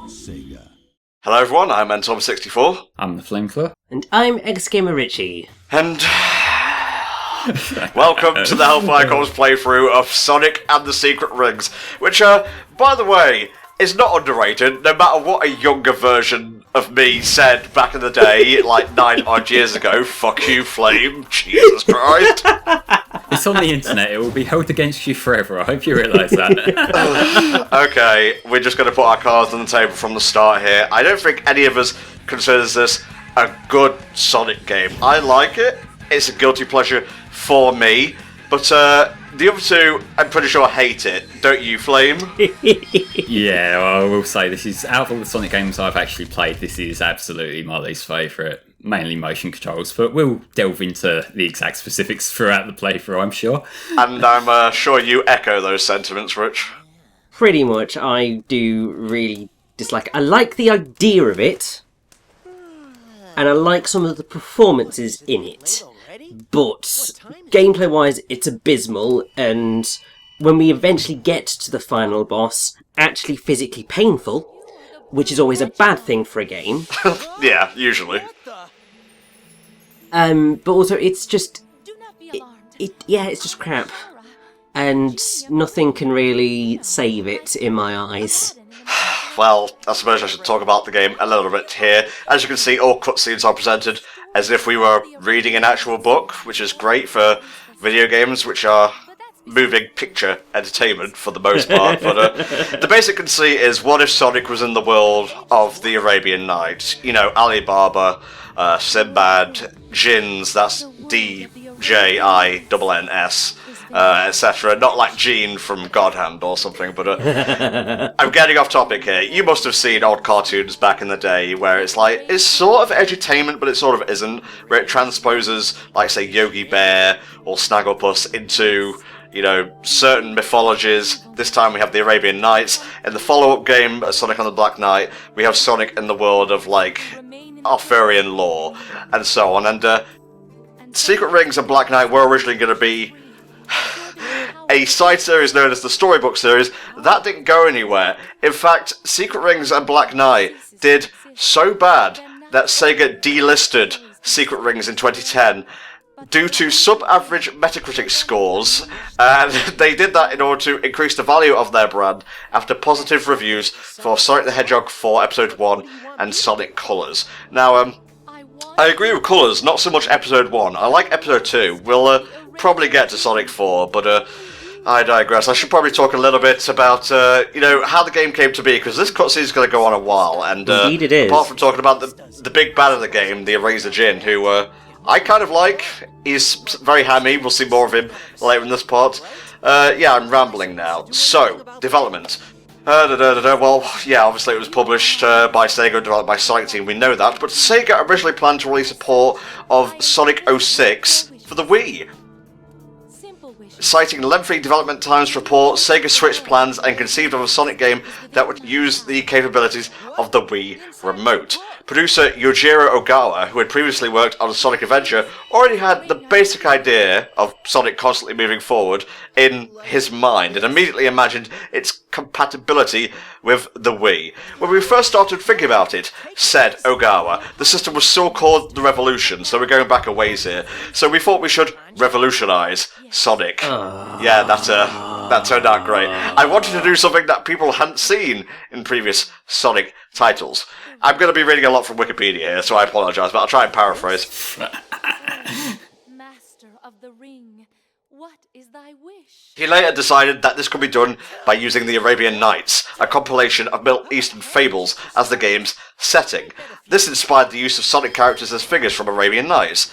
Sega. Hello everyone, I'm NTom64. I'm the Flamethrower. And I'm Ex-Gamer Richy. And welcome to the HellfireComms playthrough of Sonic and the Secret Rings, which, by the way, is not underrated, no matter what a younger version of me said back in the day, like 9 odd years ago. Fuck you, Flame. Jesus Christ. It's on the internet, it will be held against you forever, I hope you realise that. Okay, we're just going to put our cards on the table from the start here. I don't think any of us considers this a good Sonic game. I like it, it's a guilty pleasure for me, but the other two, I'm pretty sure, hate it. Don't you, Flame? Yeah, well, I will say this is, out of all the Sonic games I've actually played, this is absolutely my least favourite. Mainly motion controls, but we'll delve into the exact specifics throughout the playthrough, I'm sure. And I'm sure you echo those sentiments, Rich. Pretty much, I do really dislike it. I like the idea of it, and I like some of the performances in it, but gameplay-wise, it's abysmal, and when we eventually get to the final boss, actually physically painful, which is always a bad thing for a game. Yeah, usually. But also, it's just... it's just crap. And nothing can really save it in my eyes. Well, I suppose I should talk about the game a little bit here. As you can see, all cutscenes are presented as if we were reading an actual book, which is great for video games, which are moving picture entertainment for the most part. But the basic conceit is, what if Sonic was in the world of the Arabian Nights? You know, Alibaba, Sinbad, Jinns, that's D-J-I-N-N-S, etc. Not like Gene from God Hand or something, but I'm getting off topic here. You must have seen old cartoons back in the day where it's like, it's sort of edutainment, but it sort of isn't, where it transposes, like, say, Yogi Bear or Snagglepuss into, you know, certain mythologies. This time we have the Arabian Nights. In the follow-up game, Sonic and the Black Knight, we have Sonic in the world of, like, Arthurian lore, and so on. And Secret Rings and Black Knight were originally going to be a side series known as the Storybook series. That didn't go anywhere. In fact, Secret Rings and Black Knight did so bad that Sega delisted Secret Rings in 2010 due to sub-average Metacritic scores, and they did that in order to increase the value of their brand after positive reviews for Sonic the Hedgehog 4 Episode 1 and Sonic Colors. Now, I agree with Colors, not so much Episode 1. I like Episode 2. We'll probably get to Sonic 4, but I digress. I should probably talk a little bit about, you know, how the game came to be, because this cutscene is going to go on a while, and Indeed it is. Apart from talking about the big bad of the game, the Eraser Jin, who I kind of like. He's very hammy. We'll see more of him later in this part. Yeah, I'm rambling now. So, development. Well, yeah, obviously it was published by Sega and developed by Sonic Team, we know that, but Sega originally planned to release a port of Sonic 06 for the Wii. Citing lengthy development times for port, Sega switched plans and conceived of a Sonic game that would use the capabilities of the Wii Remote. Producer Yujiro Ogawa, who had previously worked on Sonic Adventure, already had the basic idea of Sonic constantly moving forward in his mind and immediately imagined its compatibility with the Wii. When we first started thinking about it, said Ogawa, the system was still called the Revolution, so we're going back a ways here. So we thought we should revolutionize Sonic. Yeah, that turned out great. I wanted to do something that people hadn't seen in previous Sonic titles. I'm going to be reading a lot from Wikipedia here, so I apologise, but I'll try and paraphrase. Master of the Ring, what is thy wish? He later decided that this could be done by using the Arabian Nights, a compilation of Middle Eastern fables, as the game's setting. This inspired the use of Sonic characters as figures from Arabian Nights.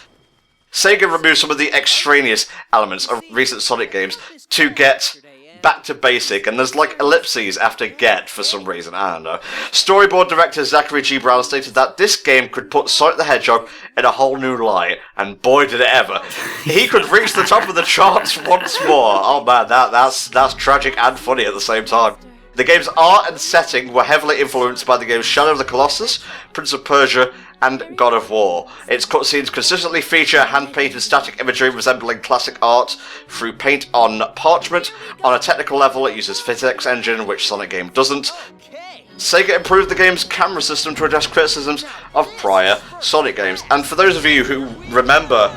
Sega removed some of the extraneous elements of recent Sonic games to get back to basic, and there's like ellipses after get for some reason, I don't know. Storyboard director Zachary G. Brown stated that this game could put Sonic the Hedgehog in a whole new light, and boy did it ever. He could reach the top of the charts once more. Oh man, that's tragic and funny at the same time. The game's art and setting were heavily influenced by the games Shadow of the Colossus, Prince of Persia, and God of War. Its cutscenes consistently feature hand-painted static imagery resembling classic art through paint on parchment. On a technical level, it uses physics engine, which Sonic game doesn't. Sega improved the game's camera system to address criticisms of prior Sonic games. And for those of you who remember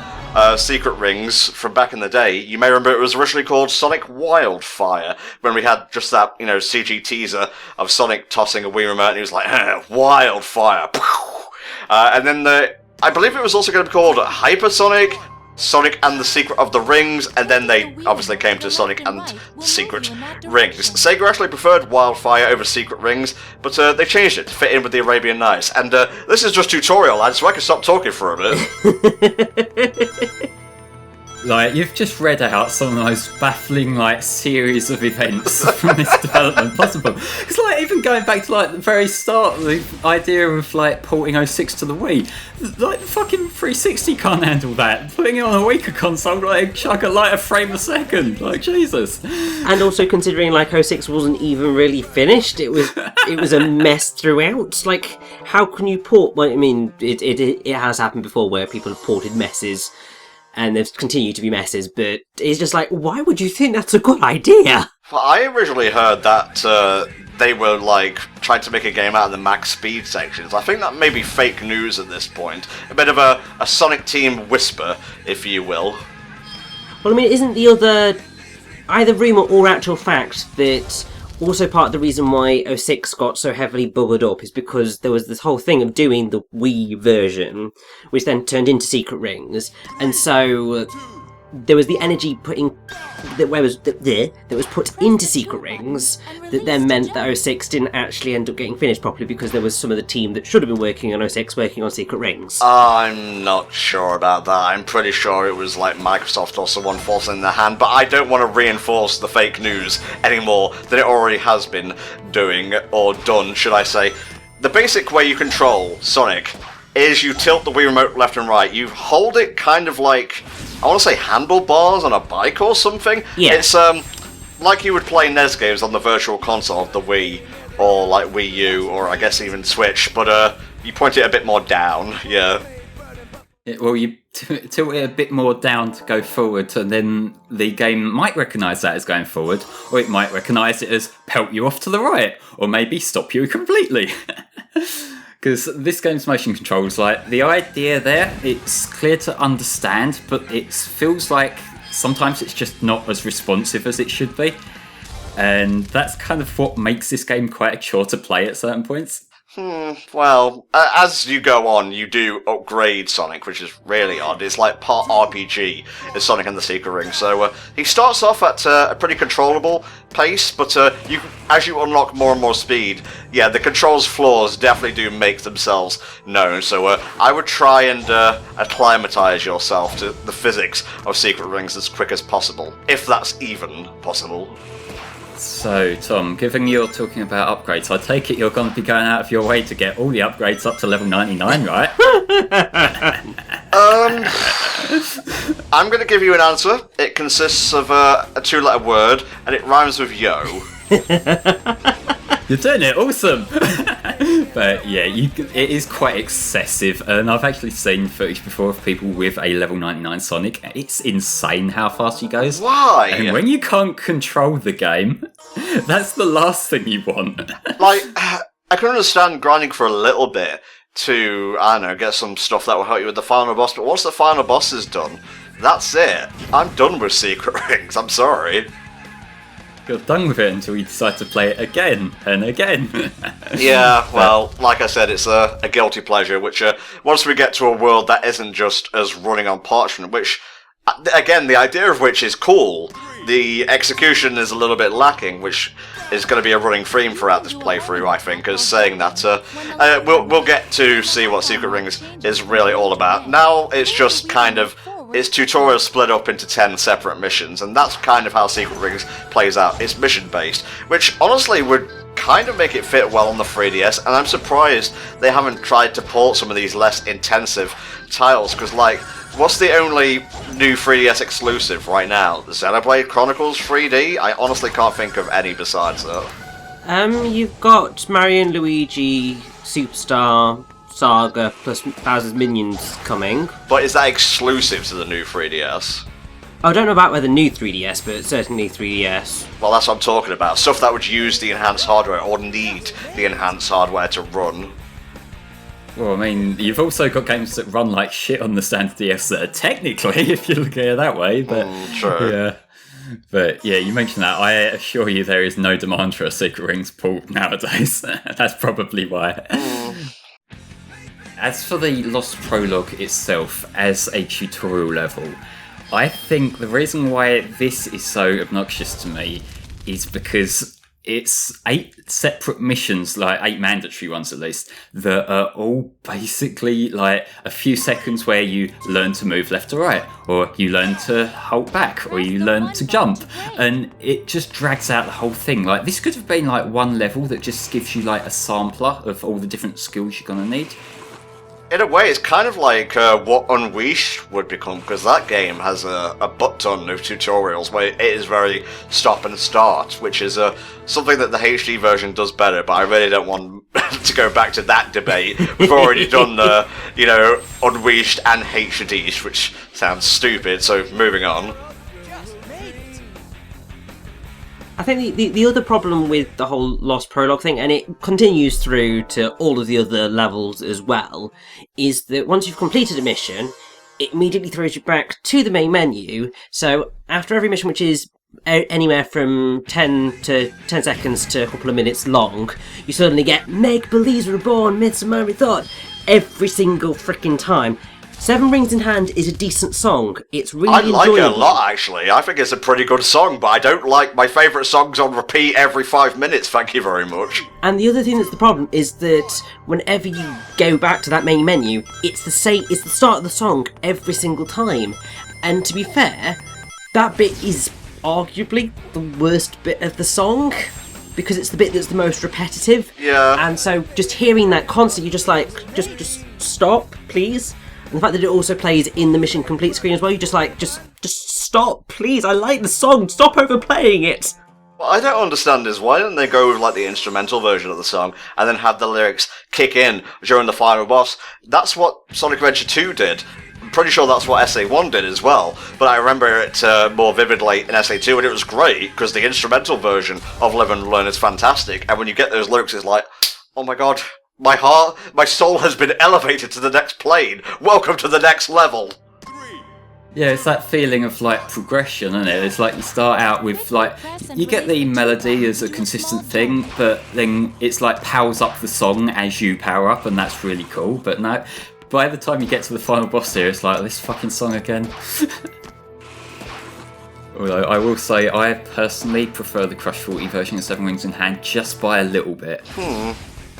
Secret Rings from back in the day, you may remember it was originally called Sonic Wildfire, when we had just that, CG teaser of Sonic tossing a Wii remote, and he was like, Wildfire. And then I believe it was also going to be called Hypersonic, Sonic and the Secret of the Rings, and then they obviously came to Sonic and the Secret Rings. Sega actually preferred Wildfire over Secret Rings, but they changed it to fit in with the Arabian Nights. And this is just tutorial, lads, so I can stop talking for a bit. Like, you've just read out some of the most baffling, series of events from this development possible. It's even going back to, the very start, the idea of, porting 06 to the Wii. The fucking 360 can't handle that. Putting it on a weaker console, chuck a frame a second. Jesus. And also considering, 06 wasn't even really finished, it was a mess throughout. How can you port... Well, I mean, it has happened before where people have ported messes, and they've continued to be messes, but it's just why would you think that's a good idea? Well, I originally heard that they were, trying to make a game out of the max speed sections. I think that may be fake news at this point. A bit of a Sonic Team whisper, if you will. Well, I mean, isn't the other... either rumour or actual fact that... Also, part of the reason why 06 got so heavily buggered up is because there was this whole thing of doing the Wii version, which then turned into Secret Rings, and so there was the energy that was put into Secret Rings that then meant that 06 didn't actually end up getting finished properly because there was some of the team that should have been working on 06 working on Secret Rings. I'm not sure about that. I'm pretty sure it was Microsoft or someone forcing their hand, but I don't want to reinforce the fake news any more than it already has been doing, or done, should I say. The basic way you control Sonic is you tilt the Wii Remote left and right. You hold it kind of like, I want to say handlebars on a bike or something. Yeah. It's like you would play NES games on the Virtual Console of the Wii, or Wii U, or I guess even Switch, but you point it a bit more down, yeah. Well, you tilt it a bit more down to go forward, and then the game might recognise that as going forward, or it might recognise it as pelt you off to the right, or maybe stop you completely. Because this game's motion controls, the idea there, it's clear to understand, but it feels like sometimes it's just not as responsive as it should be. And that's kind of what makes this game quite a chore to play at certain points. Well, as you go on, you do upgrade Sonic, which is really odd. It's part RPG is Sonic and the Secret Ring. So he starts off at a pretty controllable pace, but as you unlock more and more speed, yeah, the controls flaws definitely do make themselves known. So I would try and acclimatise yourself to the physics of Secret Rings as quick as possible, if that's even possible. So, Tom, given you're talking about upgrades, I take it you're going to be going out of your way to get all the upgrades up to level 99, right? I'm going to give you an answer. It consists of a two-letter word, and it rhymes with yo. You're doing it, awesome! But yeah, it is quite excessive, and I've actually seen footage before of people with a level 99 Sonic. It's insane how fast he goes. Why? And when you can't control the game, that's the last thing you want. I can understand grinding for a little bit to, I don't know, get some stuff that will help you with the final boss, but once the final boss is done, that's it. I'm done with Secret Rings, I'm sorry. You're done with it until you decide to play it again and again. Yeah, well, like I said, it's a guilty pleasure, which once we get to a world that isn't just us running on parchment, which, again, the idea of which is cool, the execution is a little bit lacking, which is going to be a running theme throughout this playthrough, I think, as saying that we'll get to see what Secret Rings is really all about. Now it's just kind of... It's tutorials split up into 10 separate missions, and that's kind of how Secret Rings plays out. It's mission-based, which honestly would kind of make it fit well on the 3DS, and I'm surprised they haven't tried to port some of these less intensive titles, because, what's the only new 3DS exclusive right now? The Xenoblade Chronicles 3D? I honestly can't think of any besides that. You've got Mario and Luigi Superstar Saga plus Bowser's Minions coming. But is that exclusive to the new 3DS? I don't know about whether new 3DS, but certainly 3DS. Well, that's what I'm talking about. Stuff that would use the enhanced hardware or need the enhanced hardware to run. Well, I mean, you've also got games that run like shit on the standard DS that are technically, if you look at it that way, but True. yeah. But yeah, you mentioned that. I assure you there is no demand for a Secret Rings port nowadays. That's probably why. As for the Lost Prologue itself, as a tutorial level, I think the reason why this is so obnoxious to me is because it's 8 separate missions, like 8 mandatory ones at least, that are all basically like a few seconds where you learn to move left or right, or you learn to hold back, or you learn to jump, and it just drags out the whole thing. Like, this could have been like one level that just gives you like a sampler of all the different skills you're gonna need. In a way, it's kind of like what Unleashed would become, because that game has a butt-ton of tutorials where it is very stop and start, which is something that the HD version does better, but I really don't want to go back to that debate. We've already done the, Unleashed and HD, which sounds stupid, so moving on. I think the other problem with the whole Lost Prologue thing, and it continues through to all of the other levels as well, is that once you've completed a mission, it immediately throws you back to the main menu. So after every mission, which is anywhere from 10 seconds to a couple of minutes long, you suddenly get Make Belize Reborn, Myths of My Rethought every single freaking time. Seven Rings in Hand is a decent song. It's really enjoyable. I like it a lot, actually. I think it's a pretty good song, but I don't like my favourite songs on repeat every 5 minutes, thank you very much. And the other thing that's the problem is that whenever you go back to that main menu, it's the start of the song every single time. And to be fair, that bit is arguably the worst bit of the song, because it's the bit that's the most repetitive. Yeah. And so just hearing that constantly, you're just like, just stop, please. And the fact that it also plays in the mission complete screen as well, you just stop, please, I like the song, stop overplaying it! What I don't understand is why don't they go with like the instrumental version of the song and then have the lyrics kick in during the final boss? That's what Sonic Adventure 2 did. I'm pretty sure that's what SA1 did as well, but I remember it more vividly in SA2, and it was great because the instrumental version of Live and Learn is fantastic, and when you get those lyrics it's like, oh my god, my heart, my soul has been elevated to the next plane. Welcome to the next level. Yeah, it's that feeling of like progression, isn't it? It's like you start out with like, you get the melody as a consistent thing, but then it's like powers up the song as you power up, and that's really cool. But no, by the time you get to the final boss here, it's like, this fucking song again. Although I will say, I personally prefer the Crush 40 version of Seven Rings in Hand just by a little bit.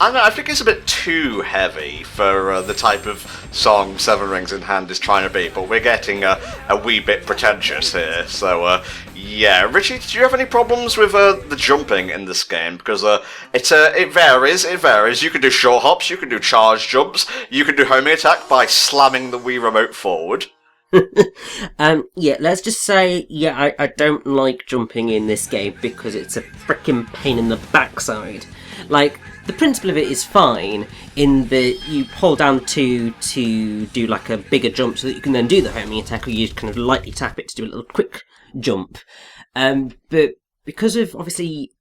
I don't know, I think it's a bit too heavy for the type of song Seven Rings in Hand is trying to be, but we're getting a wee bit pretentious here, so yeah. Richie, did you have any problems with the jumping in this game? Because it varies. You can do short hops, you can do charge jumps, you can do homing attack by slamming the Wii remote forward. Yeah, let's just say, I don't like jumping in this game because it's a frickin' pain in the backside. Like, the principle of it is fine in that you hold down to do like a bigger jump so that you can then do the homing attack, or you kind of lightly tap it to do a little quick jump. But because of, obviously,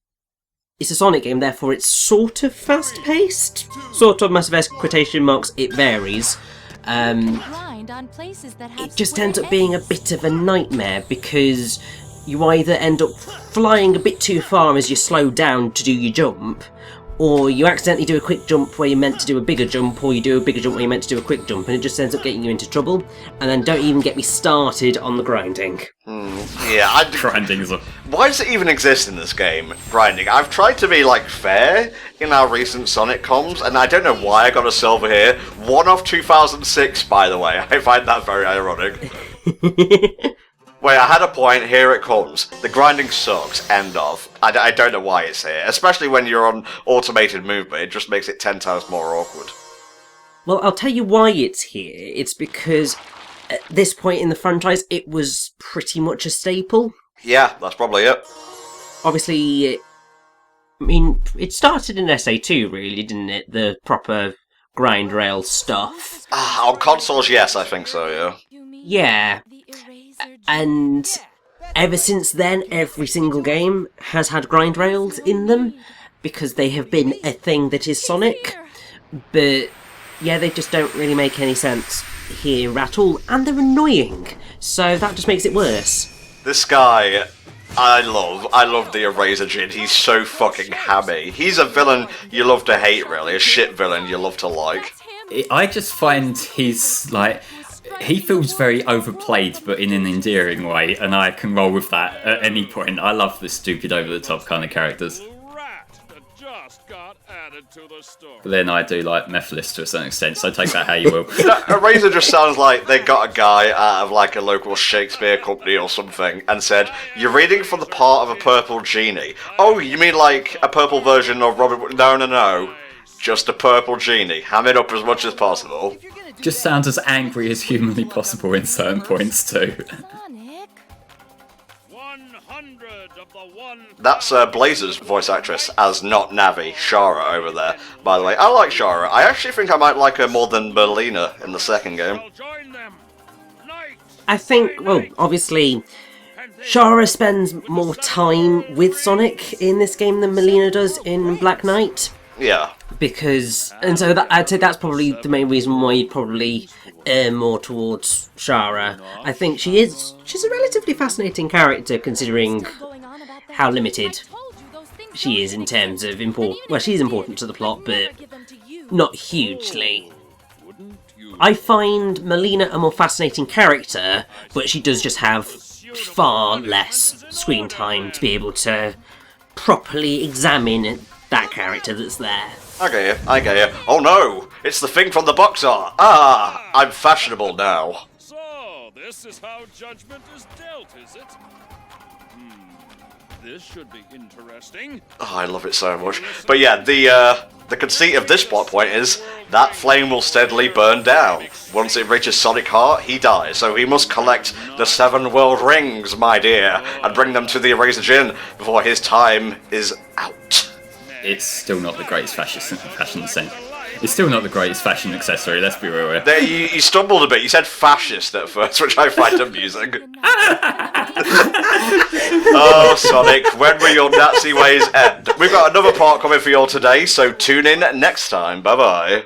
it's a Sonic game, therefore it's sort of fast-paced. Sort of, massive quotation marks, it varies. It just ends up being a bit of a nightmare because you either end up flying a bit too far as you slow down to do your jump, or you accidentally do a quick jump where you're meant to do a bigger jump, or you do a bigger jump where you're meant to do a quick jump, and it just ends up getting you into trouble. And then don't even get me started on the grinding. Yeah, Grinding is a... Why does it even exist in this game, grinding? I've tried to be, like, fair in our recent Sonic comms, and I don't know why I got a silver here. One off 2006, by the way. I find that very ironic. Wait, I had a point, here it comes. The grinding sucks, end of. I don't know why it's here. Especially when you're on automated movement, it just makes it 10 times more awkward. Well, I'll tell you why it's here. It's because at this point in the franchise, it was pretty much a staple. Yeah, that's probably it. Obviously, I mean, it started in SA2, really, didn't it? The proper grind rail stuff. On consoles, yes, I think so, yeah. Yeah. And ever since then, every single game has had grind rails in them, because they have been a thing that is Sonic. But yeah, they just don't really make any sense here at all, and they're annoying, so that just makes it worse. This guy, I love the Eraser Jin. He's so fucking hammy. He's a villain you love to hate, really. A shit villain you love to like. I just find he's like, he feels very overplayed, but in an endearing way, and I can roll with that at any point. I love the stupid, over-the-top kind of characters. But then I do like Mephiles to a certain extent, so take that how you will. Eraser just sounds like they got a guy out of like a local Shakespeare company or something and said, "You're reading for the part of a purple genie." Oh, you mean like a purple version of Robert? No. Just a purple genie. Ham it up as much as possible. Just sounds as angry as humanly possible in certain points too. That's Blazer's voice actress as not Navi, Shara over there. By the way, I like Shara. I actually think I might like her more than Merlina in the second game. I think, well, obviously, Shara spends more time with Sonic in this game than Merlina does in Black Knight. Yeah. Because, and so that, I'd say that's probably the main reason why you'd probably err more towards Shara. I think she's a relatively fascinating character considering how limited she is in terms of well, she's important to the plot, but not hugely. I find Merlina a more fascinating character, but she does just have far less screen time to be able to properly examine that character that's there. I get you. Oh no! It's the thing from the box art! Ah! I'm fashionable now. So, this is how judgment is dealt, is it? This should be interesting. Oh, I love it so much. But yeah, the conceit of this plot point is that flame will steadily burn down. Once it reaches Sonic Heart, he dies. So he must collect the 7 world rings, my dear, and bring them to the Eraser Jin before his time is out. It's still not the greatest fashion sense. It's still not the greatest fashion accessory, let's be real. There, you stumbled a bit. You said fascist at first, which I find amusing. Oh, Sonic, when will your Nazi ways end? We've got another part coming for you all today, so tune in next time. Bye-bye.